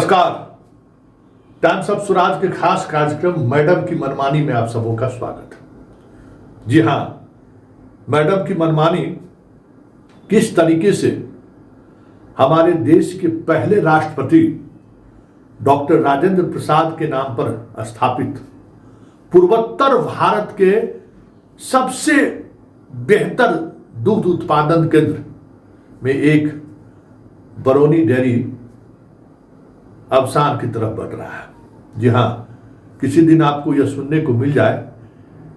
नमस्कार। Times of Swaraj के खास कार्यक्रम मैडम की मनमानी में आप सबों का स्वागत है। जी हां, मैडम की मनमानी किस तरीके से हमारे देश के पहले राष्ट्रपति डॉक्टर राजेंद्र प्रसाद के नाम पर स्थापित पूर्वोत्तर भारत के सबसे बेहतर दूध उत्पादन केंद्र में एक बरौनी डेयरी अवसान की तरफ बढ़ रहा है। जी हां, किसी दिन आपको यह सुनने को मिल जाए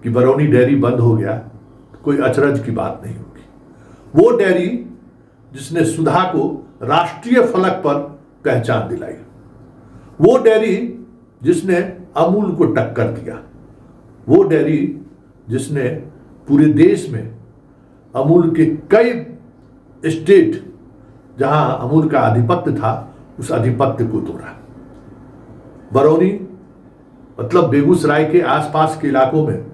कि बरौनी डेयरी बंद हो गया तो कोई अचरज की बात नहीं होगी। वो डेयरी जिसने सुधा को राष्ट्रीय फलक पर पहचान दिलाई, वो डेयरी जिसने अमूल को टक्कर दिया, वो डेयरी जिसने पूरे देश में अमूल के कई स्टेट जहां अमूल का आधिपत्य था उस आधिपत्य को तोड़ा। बरौनी मतलब बेगूसराय के आसपास के इलाकों में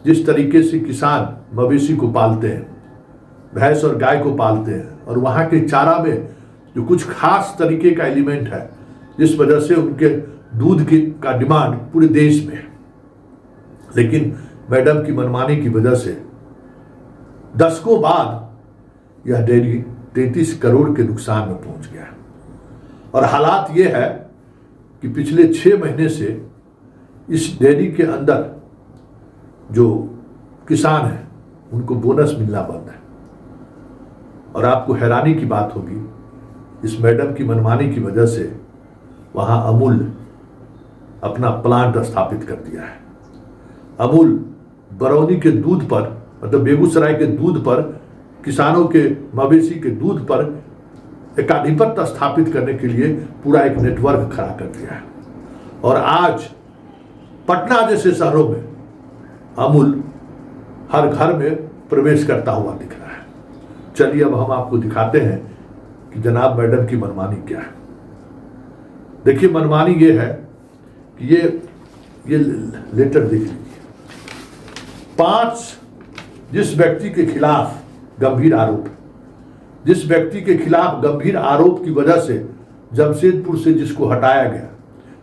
जिस तरीके से किसान मवेशी को पालते हैं, भैंस और गाय को पालते हैं, और वहां के चारा में जो कुछ खास तरीके का एलिमेंट है जिस वजह से उनके दूध की का डिमांड पूरे देश में है। लेकिन मैडम की मनमानी की वजह से दशकों बाद यह डेयरी 33 करोड़ के नुकसान में पहुंच गया। और हालात यह है कि पिछले 6 महीने से इस डेयरी के अंदर जो किसान हैं उनको बोनस मिलना बंद है। और आपको हैरानी की बात होगी, इस मैडम की मनमानी की वजह से वहां अमूल अपना प्लांट स्थापित कर दिया है। अमूल बरौनी के दूध पर, मतलब बेगूसराय के दूध पर, किसानों के मवेशी के दूध पर एक आधिपत्य स्थापित करने के लिए पूरा एक नेटवर्क खड़ा कर दिया है। और आज पटना जैसे शहरों में अमूल हर घर में प्रवेश करता हुआ दिख रहा है। चलिए अब हम आपको दिखाते हैं कि जनाब मैडम की मनमानी क्या है। देखिए, मनमानी ये है कि ये लेटर देख लीजिए। 5 जिस व्यक्ति के खिलाफ गंभीर आरोप, जिस व्यक्ति के खिलाफ गंभीर आरोप की वजह से जमशेदपुर से जिसको हटाया गया,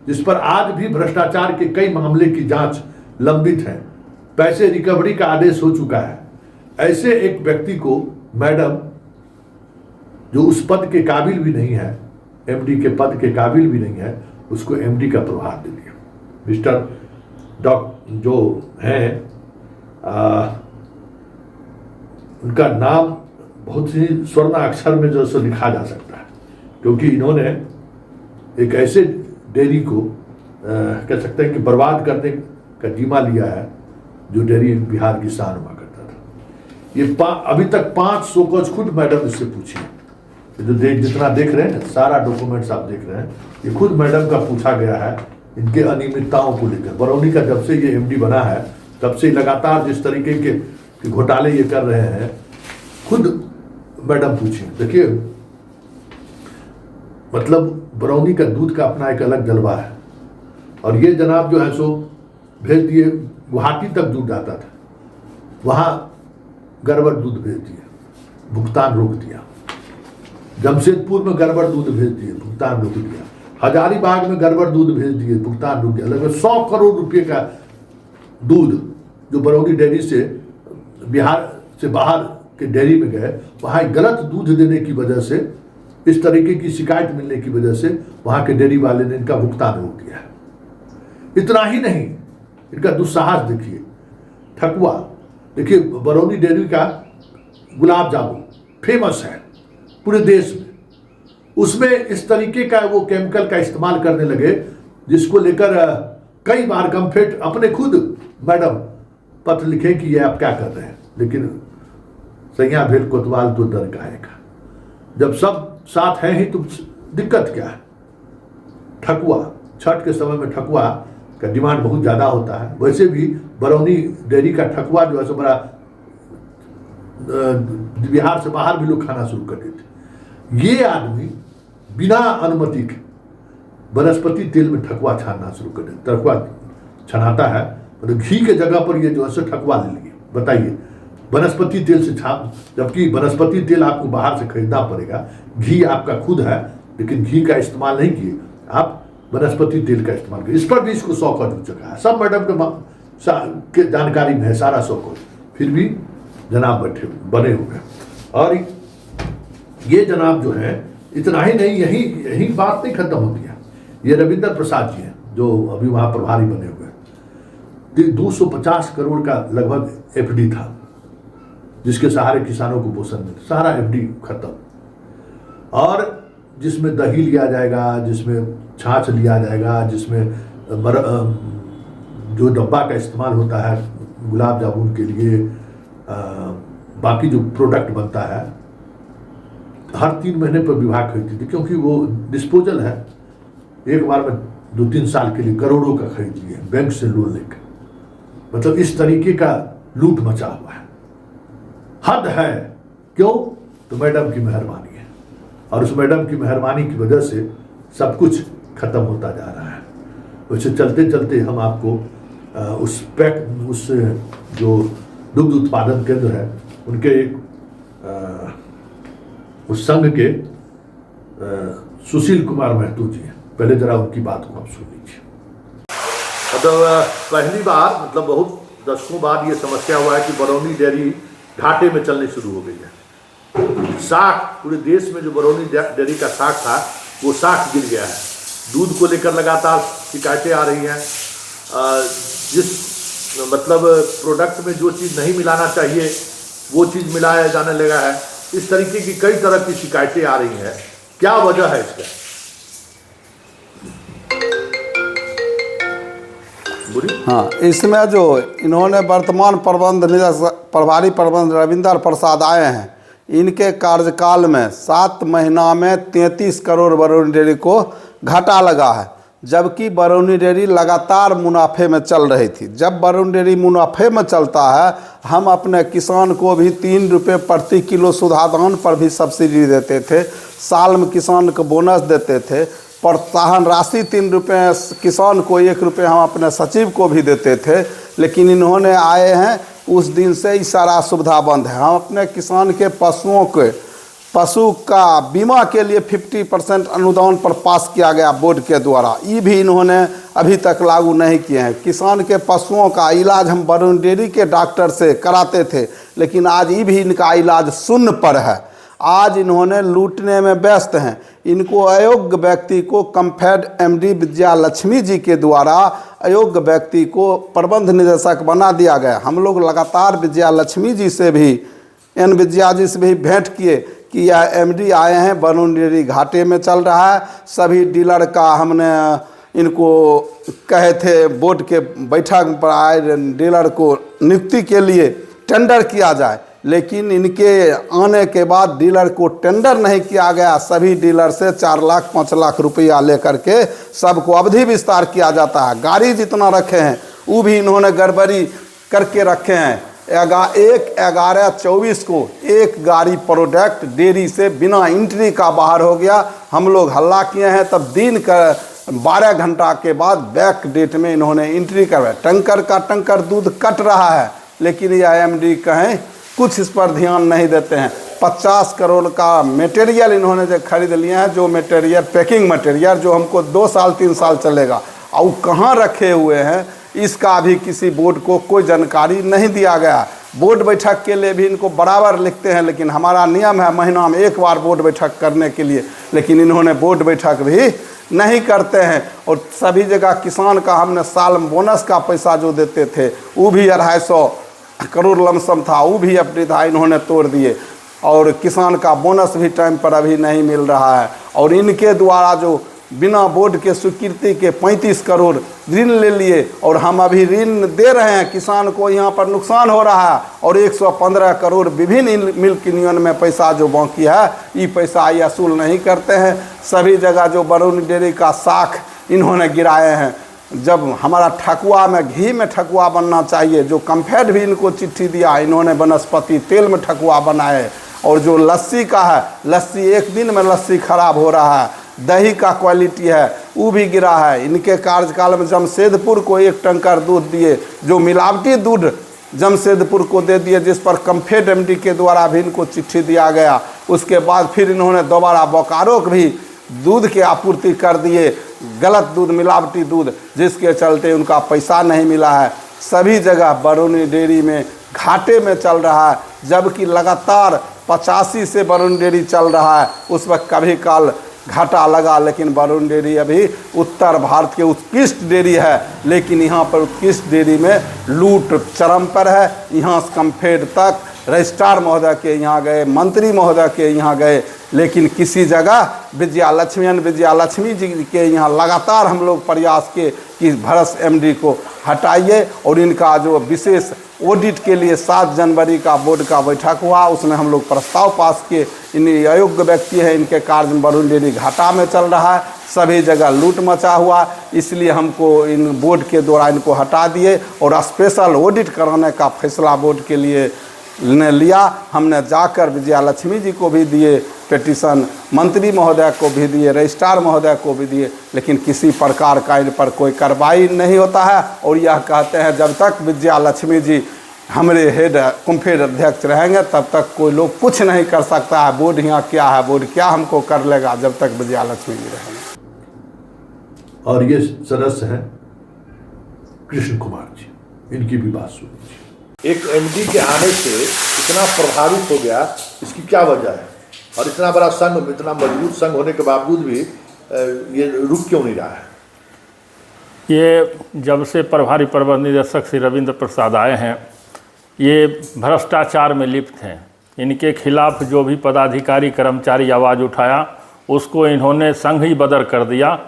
जिस पर आज भी भ्रष्टाचार के कई मामले की जांच लंबित है, पैसे रिकवरी का आदेश हो चुका है, ऐसे एक व्यक्ति को मैडम, जो उस पद के काबिल भी नहीं है, एमडी के पद के काबिल भी नहीं है, उसको एमडी का प्रभार दे दिया। मिस्टर जो हैं उनका नाम बहुत ही स्वर्ण अक्षर में जैसे लिखा जा सकता है, क्योंकि इन्होंने एक ऐसे डेयरी को कह सकते हैं कि बर्बाद करने का जिम्मा लिया है जो डेयरी बिहार की शान हुआ करता था। ये अभी तक 5 शोकॉज खुद मैडम इससे पूछी है। जो जितना देख रहे हैं, सारा डॉक्यूमेंट्स आप देख रहे हैं, ये खुद मैडम का पूछा गया है इनके अनियमितताओं को लेकर। बरौनी का जब से ये एमडी बना है तब से लगातार जिस तरीके के घोटाले ये कर रहे हैं, खुद मैडम पूछिए। देखिए, मतलब बरौनी का दूध का अपना एक अलग जलवा है। और ये जनाब जो है सो भेज दिए, गुवाहाटी तक दूध आता था, वहां गड़बड़ दूध भेज दिए, भुगतान रोक दिया। जमशेदपुर में गड़बड़ दूध भेज दिए, भुगतान रोक दिया। हजारीबाग में गड़बड़ दूध भेज दिए, भुगतान रोक दिया। लगभग 100 करोड़ रुपए का दूध जो बरौनी डेयरी से बिहार से बाहर के डेयरी में गए, वहां गलत दूध देने की वजह से, इस तरीके की शिकायत मिलने की वजह से वहां के डेयरी वाले ने इनका भुगतान रोक दिया है। इतना ही नहीं, इनका दुस्साहस देखिए, ठकुआ। देखिए, बरौनी डेयरी का गुलाब जामुन फेमस है पूरे देश में, उसमें इस तरीके का वो केमिकल का इस्तेमाल करने लगे जिसको लेकर कई बार कम्फेट अपने खुद मैडम पत्र लिखे कि ये आप क्या कर रहे हैं। लेकिन सैया भेल कोतवाल तो डर गाएगा, जब सब साथ हैं ही तो दिक्कत क्या है। ठकुआ, छठ के समय में ठकुआ का डिमांड बहुत ज्यादा होता है। वैसे भी बरौनी डेयरी का ठकुआ जो है सो बड़ा बिहार से बाहर भी लोग खाना शुरू कर देते। ये आदमी बिना अनुमति के वनस्पति तेल में ठकुआ छानना शुरू कर देते। ठकुआ छनाता है, मतलब घी के जगह पर ये जो है सो ठकुआ ले लिए। बताइए, वनस्पति तेल से छाप, जबकि वनस्पति तेल आपको बाहर से खरीदना पड़ेगा, घी आपका खुद है, लेकिन घी का इस्तेमाल नहीं किए, आप वनस्पति तेल का इस्तेमाल करें। इस पर भी इसको 100 करोड़ चुका है, सब मैडम के जानकारी में है सारा 100 करोड़, फिर भी जनाब बैठे बने हुए हैं। और ये जनाब जो है इतना ही नहीं, यही बात नहीं खत्म होती है। ये रविंद्र प्रसाद जी हैं जो अभी वहाँ प्रभारी बने हुए हैं। 250 करोड़ का लगभग एफडी था जिसके सहारे किसानों को पोषण मिलता, सारा एफडी खत्म। और जिसमें दही लिया जाएगा, जिसमें छाछ लिया जाएगा, जिसमें जो डब्बा का इस्तेमाल होता है गुलाब जामुन के लिए, बाकी जो प्रोडक्ट बनता है, हर 3 महीने पर विभाग खरीदती थी, क्योंकि वो डिस्पोजल है। एक बार में 2-3 साल के लिए करोड़ों का खरीद लिए बैंक से लोन लेकर। मतलब इस तरीके का लूट मचा हुआ है, हद है। क्यों? तो मैडम की मेहरबानी है, और उस मैडम की मेहरबानी की वजह से सब कुछ खत्म होता जा रहा है। वैसे चलते चलते हम आपको उस जो दुग्ध उत्पादन केंद्र है उनके उस संघ के सुशील कुमार महतो जी हैं, पहले जरा उनकी बात को आप सुन लीजिए। मतलब पहली बार, मतलब बहुत दशकों बाद ये समस्या हुआ है कि बरौनी डेयरी घाटे में चलनी शुरू हो गई है। साख, पूरे देश में जो बरौनी डेयरी का साख था वो साख गिर गया है। दूध को लेकर लगातार शिकायतें आ रही हैं। जिस मतलब प्रोडक्ट में जो चीज़ नहीं मिलाना चाहिए वो चीज़ मिलाया जाने लगा है। इस तरीके की कई तरह की शिकायतें आ रही हैं। क्या वजह है इसका? हाँ, इसमें जो इन्होंने वर्तमान प्रभारी प्रबंध रविंद्र प्रसाद आए हैं, इनके कार्यकाल में 7 महीना में 33 करोड़ बरौनी डेयरी को घाटा लगा है, जबकि बरौनी डेयरी लगातार मुनाफे में चल रही थी। जब बरौनी डेयरी मुनाफे में चलता है, हम अपने किसान को भी 3 रुपये प्रति किलो सुधा दान पर भी सब्सिडी देते थे, साल में किसान को बोनस देते थे, प्रोत्साहन राशि 3 रुपये किसान को, 1 रुपये हम अपने सचिव को भी देते थे। लेकिन इन्होंने आए हैं, उस दिन से ही सारा सुविधा बंद है। हम अपने किसान के पशु का बीमा के लिए 50% अनुदान पर पास किया गया बोर्ड के द्वारा, ये भी इन्होंने अभी तक लागू नहीं किए हैं। किसान के पशुओं का इलाज हम बरौनी डेयरी के डॉक्टर से कराते थे, लेकिन आज ये भी इनका इलाज शून्य पर है। आज इन्होंने लूटने में व्यस्त हैं। इनको अयोग्य व्यक्ति को कंफेड एमडी विजया लक्ष्मी जी के द्वारा अयोग्य व्यक्ति को प्रबंध निदेशक बना दिया गया। हम लोग लगातार विजया लक्ष्मी जी से भी, विजया जी से भी भेंट किए कि यह एमडी आए हैं, बरौनी डेयरी घाटे में चल रहा है। सभी डीलर का हमने इनको कहे थे बोर्ड के बैठक पर आए डीलर को नियुक्ति के लिए टेंडर किया जाए, लेकिन इनके आने के बाद डीलर को टेंडर नहीं किया गया। सभी डीलर से 4 लाख 5 लाख रुपया लेकर के सबको अवधि विस्तार किया जाता है। गाड़ी जितना रखे हैं वो भी इन्होंने गड़बड़ी करके रखे हैं। 1/11/24 को एक गाड़ी प्रोडक्ट डेयरी से बिना एंट्री का बाहर हो गया। हम लोग हल्ला किए हैं, तब दिन का 12 घंटा के बाद बैक डेट में इन्होंने एंट्री करवाया। टंकर का टंकर दूध कट रहा है, लेकिन यह एमडी कहें कुछ इस पर ध्यान नहीं देते हैं। 50 करोड़ का मटेरियल इन्होंने जो खरीद लिए हैं, जो मटेरियल पैकिंग मटेरियल जो हमको 2 साल 3 साल चलेगा, और कहाँ रखे हुए हैं इसका भी किसी बोर्ड को कोई जानकारी नहीं दिया गया। बोर्ड बैठक के लिए भी इनको बराबर लिखते हैं, लेकिन हमारा नियम है महीना में 1 बार बोर्ड बैठक करने के लिए, लेकिन इन्होंने बोर्ड बैठक भी नहीं करते हैं। और सभी जगह किसान का हमने साल में बोनस का पैसा जो देते थे वो भी 250 करोड़ लमसम था, वो भी अपनी था इन्होंने तोड़ दिए। और किसान का बोनस भी टाइम पर अभी नहीं मिल रहा है। और इनके द्वारा जो बिना बोर्ड के स्वीकृति के 35 करोड़ ऋण ले लिए, और हम अभी ऋण दे रहे हैं, किसान को यहाँ पर नुकसान हो रहा है। और 115 करोड़ विभिन्न मिल्क यूनियन में पैसा जो बाकी है, ये पैसा ये असूल नहीं करते हैं। सभी जगह जो बरौनी डेयरी का साख इन्होंने गिराए हैं। जब हमारा ठकुआ में घी में ठकुआ बनना चाहिए, जो कंफेड भी इनको चिट्ठी दिया, इन्होंने वनस्पति तेल में ठकुआ बनाए। और जो लस्सी का है, लस्सी 1 दिन में लस्सी खराब हो रहा है। दही का क्वालिटी है वो भी गिरा है। इनके कार्यकाल में जमशेदपुर को 1 टंकर दूध दिए, जो मिलावटी दूध जमशेदपुर को दे दिए, जिस पर कंफेड एमडी के द्वारा भी इनको चिट्ठी दिया गया। उसके बाद फिर इन्होंने दोबारा बोकारो को भी दूध की आपूर्ति कर दिए, गलत दूध, मिलावटी दूध, जिसके चलते उनका पैसा नहीं मिला है। सभी जगह बरौनी डेयरी में घाटे में चल रहा है, जबकि लगातार 85 से बरौनी डेयरी चल रहा है। उस वक्त कभी काल घाटा लगा, लेकिन बरौनी डेयरी अभी उत्तर भारत के उत्कृष्ट डेयरी है, लेकिन यहाँ पर उत्कृष्ट डेयरी में लूट चरम पर है। यहाँ से कम्फेड तक रजिस्ट्रार महोदय के यहाँ गए, मंत्री महोदय के यहाँ गए, लेकिन किसी जगह विजयालक्ष्मी जी के यहाँ लगातार हम लोग प्रयास किए कि भरस एमडी को हटाइए, और इनका जो विशेष ऑडिट के लिए 7 जनवरी का बोर्ड का बैठक हुआ, उसमें हम लोग प्रस्ताव पास किए। इन अयोग्य व्यक्ति हैं, इनके कार्य में बरौनी डेयरी घाटा में चल रहा है, सभी जगह लूट मचा हुआ, इसलिए हमको इन बोर्ड के द्वारा इनको हटा दिए और स्पेशल ऑडिट कराने का फैसला बोर्ड के लिए ने लिया। हमने जाकर विजयालक्ष्मी जी को भी दिए पिटीशन, मंत्री महोदय को भी दिए, रजिस्ट्रार महोदय को भी दिए, लेकिन किसी प्रकार का इन पर कोई कार्रवाई नहीं होता है। और यह कहते हैं जब तक विजयालक्ष्मी जी हमारे हेड कम्फेड अध्यक्ष रहेंगे तब तक कोई लोग कुछ नहीं कर सकता है। बोर्ड यहाँ क्या है, बोर्ड क्या हमको कर लेगा जब तक विजयालक्ष्मी जी रहेंगे। और ये सदस्य हैं कृष्ण कुमार जी, इनकी भी बात सुनिए। एक एमडी के आने से इतना प्रभावित हो गया, इसकी क्या वजह है? और इतना बड़ा संघ, इतना मजबूत संघ होने के बावजूद भी ये रुक क्यों नहीं रहा है? ये जब से प्रभारी प्रबंध निदेशक श्री रविंद्र प्रसाद आए हैं, ये भ्रष्टाचार में लिप्त हैं। इनके खिलाफ जो भी पदाधिकारी कर्मचारी आवाज़ उठाया, उसको इन्होंने संघ ही बदर कर दिया,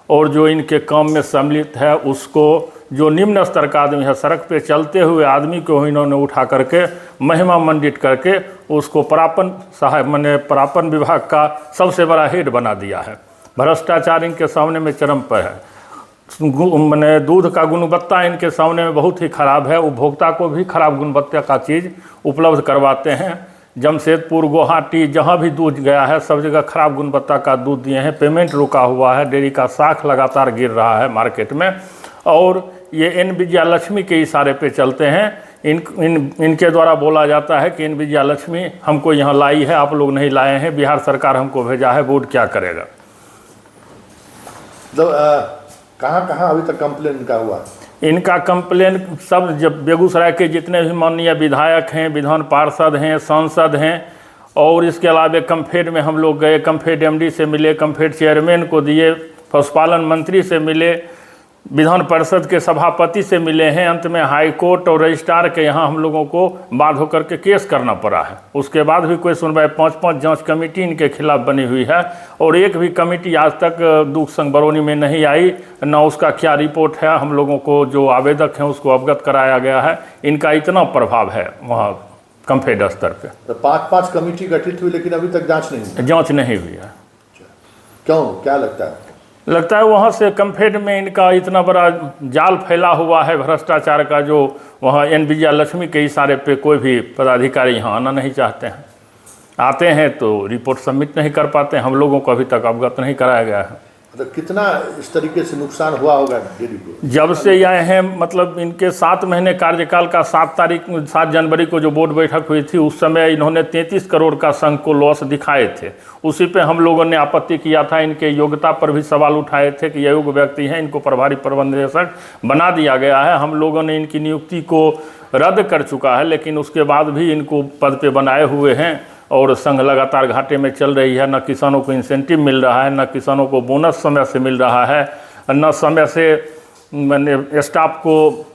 और जो इनके काम में सम्मिलित है उसको, जो निम्न स्तर का आदमी है, सड़क पे चलते हुए आदमी को इन्होंने उठा करके महिमा मंडित करके उसको प्रापन विभाग का सबसे बड़ा हेड बना दिया है। भ्रष्टाचार इनके सामने में चरम पर है। दूध का गुणवत्ता इनके सामने में बहुत ही खराब है। उपभोक्ता को भी खराब गुणवत्ता का चीज़ उपलब्ध करवाते हैं। जमशेदपुर, गुवाहाटी, जहाँ भी दूध गया है सब जगह खराब गुणवत्ता का दूध दिए हैं। पेमेंट रुका हुआ है, डेयरी का साख लगातार गिर रहा है मार्केट में, और ये इन विजयालक्ष्मी के इशारे पे चलते हैं। इनके द्वारा बोला जाता है कि इन विजयालक्ष्मी हमको यहाँ लाई है, आप लोग नहीं लाए हैं, बिहार सरकार हमको भेजा है, बोर्ड क्या करेगा। कहाँ अभी तक कंप्लेन इनका हुआ? इनका कंप्लेन सब, जब बेगूसराय के जितने भी माननीय विधायक हैं, विधान पार्षद हैं, सांसद हैं, और इसके अलावा कम्फेड में हम लोग गए, कम्फेड एमडी से मिले, कम्फेड चेयरमैन को दिए, पशुपालन मंत्री से मिले, विधान परिषद के सभापति से मिले हैं, अंत में हाई कोर्ट और रजिस्ट्रार के यहाँ हम लोगों को बाध्य होकर के केस करना पड़ा है। उसके बाद भी कोई सुनवाई, 5 जांच कमेटी इनके खिलाफ बनी हुई है, और एक भी कमेटी आज तक दूध संघ बरौनी में नहीं आई, ना उसका क्या रिपोर्ट है। हम लोगों को जो आवेदक हैं उसको अवगत कराया गया है। इनका इतना प्रभाव है वहाँ कम्फेड स्तर पर। तो 5 कमेटी गठित हुई, लेकिन अभी तक जाँच नहीं हुई है। क्यों, क्या लगता है? लगता है वहाँ से कम्फेड में इनका इतना बड़ा जाल फैला हुआ है भ्रष्टाचार का, जो वहाँ एन विजयालक्ष्मी के इशारे पे कोई भी पदाधिकारी यहाँ आना नहीं चाहते हैं। आते हैं तो रिपोर्ट सबमिट नहीं कर पाते हैं। हम लोगों को अभी तक अवगत नहीं कराया गया है। तो कितना इस तरीके से नुकसान हुआ होगा डेयरी को? जब से ये आए हैं, मतलब इनके 7 महीने कार्यकाल का 7 जनवरी को जो बोर्ड बैठक हुई थी, उस समय इन्होंने 33 करोड़ का संघ को लॉस दिखाए थे। उसी पे हम लोगों ने आपत्ति किया था। इनके योग्यता पर भी सवाल उठाए थे कि अयोग्य व्यक्ति हैं, इनको प्रभारी प्रबंध निदेशक बना दिया गया है। हम लोगों ने इनकी नियुक्ति को रद्द कर चुका है, लेकिन उसके बाद भी इनको पद पे बनाए हुए हैं, और संघ लगातार घाटे में चल रही है। न किसानों को इंसेंटिव मिल रहा है, न किसानों को बोनस समय से मिल रहा है, न समय से स्टाफ को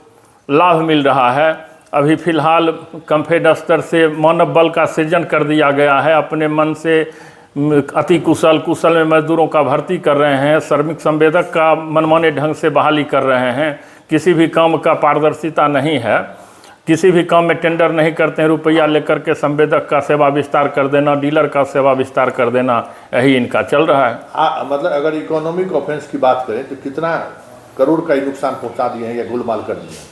लाभ मिल रहा है। अभी फ़िलहाल कम्फेड स्तर से मानव बल का सृजन कर दिया गया है। अपने मन से अति कुशल में मजदूरों का भर्ती कर रहे हैं। श्रमिक संवेदक का मनमाने ढंग से बहाली कर रहे हैं। किसी भी काम का पारदर्शिता नहीं है। किसी भी काम में टेंडर नहीं करते हैं। रुपया लेकर के संवेदक का सेवा विस्तार कर देना, डीलर का सेवा विस्तार कर देना, यही इनका चल रहा है। मतलब अगर इकोनॉमिक ऑफेंस की बात करें तो कितना करोड़ का नुकसान पहुंचा दिए हैं या गोलमाल कर दिए हैं?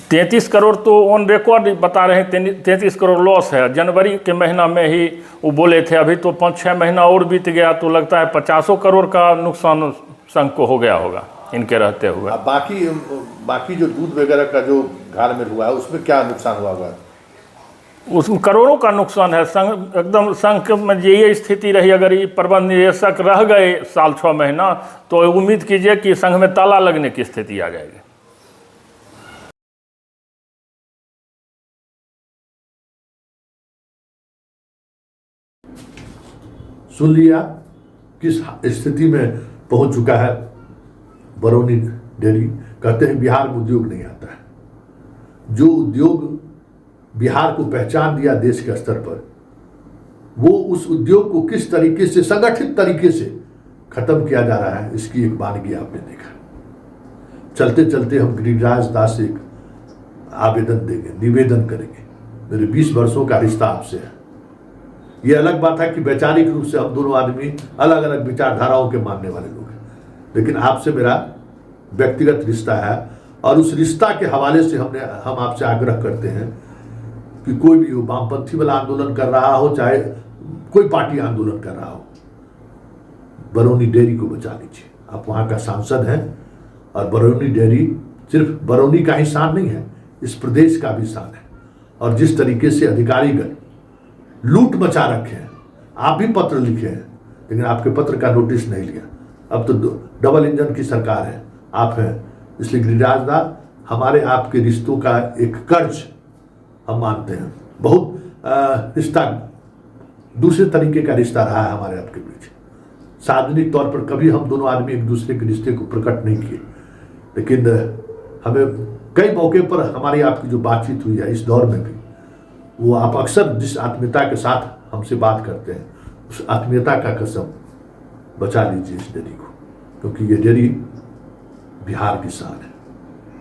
33 करोड़ तो ऑन रिकॉर्ड बता रहे हैं। 33 करोड़ लॉस है। जनवरी के महीना में ही वो बोले थे। अभी तो 5-6 महीना और बीत गया तो लगता है 50 करोड़ का नुकसान संघ को हो गया होगा इनके रहते हुए। बाकी जो दूध वगैरह का जो घाल में हुआ है उसमें क्या नुकसान हुआ होगा? उसमें करोड़ों का नुकसान है। संघ एकदम संघ में ये स्थिति रही, अगर ये प्रबंध निदेशक रह गए साल 6 महीना, तो उम्मीद कीजिए कि संघ में ताला लगने की स्थिति आ जाएगी। सुन लिया किस स्थिति में पहुंच चुका है बरौनी डेयरी। कहते हैं बिहार में उद्योग नहीं आता है। जो उद्योग बिहार को पहचान दिया देश के स्तर पर, वो उस उद्योग को किस तरीके से संगठित तरीके से खत्म किया जा रहा है, इसकी एक वानगी आपने देखा। चलते चलते हम गिरिराज दास से एक आवेदन देंगे, निवेदन करेंगे। मेरे 20 वर्षों का रिश्ता आपसे है। ये अलग बात है कि वैचारिक रूप से हम दोनों आदमी अलग अलग विचारधाराओं के मानने वाले लोग हैं, लेकिन आपसे मेरा व्यक्तिगत रिश्ता है। और उस रिश्ता के हवाले से हम आपसे आग्रह करते हैं कि कोई भी हो, वामपंथी वाला आंदोलन कर रहा हो, चाहे कोई पार्टी आंदोलन कर रहा हो, बरौनी डेयरी को बचा लीजिए। आप वहाँ का सांसद हैं, और बरौनी डेयरी सिर्फ बरौनी का ही शान नहीं है, इस प्रदेश का भी शान है। और जिस तरीके से अधिकारीगण लूट मचा रखे हैं, आप भी पत्र लिखे हैं, लेकिन आपके पत्र का नोटिस नहीं लिया। अब तो डबल इंजन की सरकार है, आप हैं। इसलिए गिरिराज दास, हमारे आपके रिश्तों का एक कर्ज हम मानते हैं। बहुत रिश्ता दूसरे तरीके का रिश्ता रहा है हमारे आपके बीच। सार्वजनिक तौर पर कभी हम दोनों आदमी एक दूसरे के रिश्ते को प्रकट नहीं किए, लेकिन हमें कई मौके पर हमारी आपकी जो बातचीत हुई है इस दौर में भी, वो आप अक्सर जिस आत्मीयता के साथ हमसे बात करते हैं, उस आत्मीयता का कसम बचा लीजिए इस डेयरी को, क्योंकि ये डेयरी बिहार की शान है।